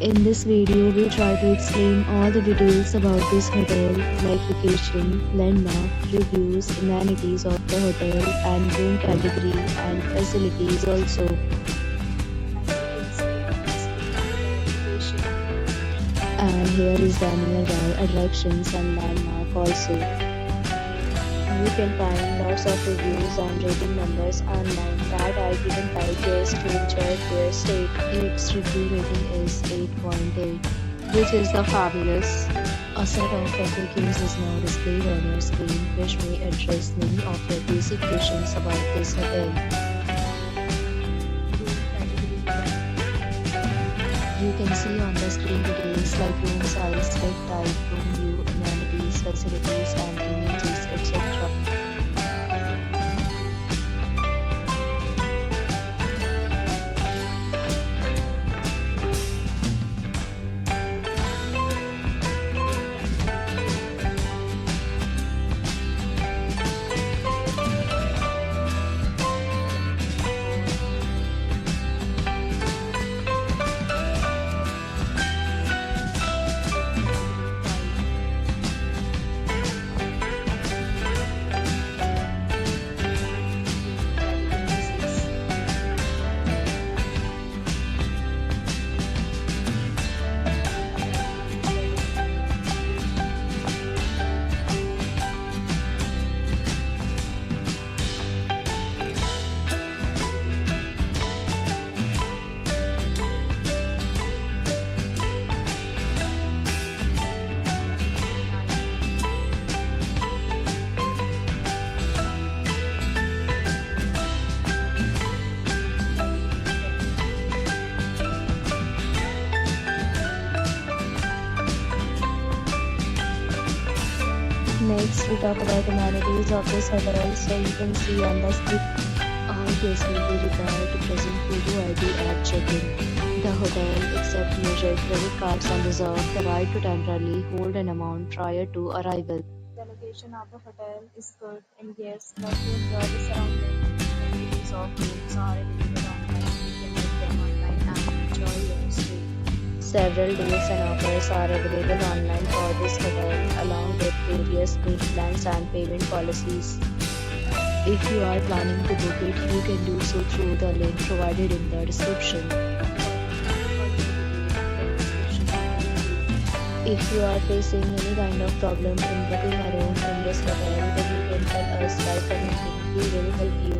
In this video, we try to explain all the details about this hotel, like location, landmark, reviews, amenities of the hotel, and room category and facilities also. And here is the nearby attractions and landmark also. You can find lots of reviews and rating numbers online that are given by guests to enjoy their stay. Its review rating is 8.8, which is the fabulous. A set of FAQs is now displayed on your screen, which may address many of your basic questions about this hotel. You can see on the screen details like room size, bed type, room view, amenities, facilities, and images, etc. Next, we talk about amenities of this hotel. So you can see on the screen, all guests will be required to present photo ID at check-in. The hotel accepts major credit cards and reserves the right to temporarily hold an amount prior to arrival. The location of the hotel is good and guests love to enjoy the surroundings. Amenities of rooms are available online. You can book them online and enjoy your stay. Several deals and offers are available online for this hotel, along with various meal plans and payment policies. If you are planning to book it, you can do so through the link provided in the description. If you are facing any kind of problem in booking a room in this hotel, then you can tell us by commenting. We will help you.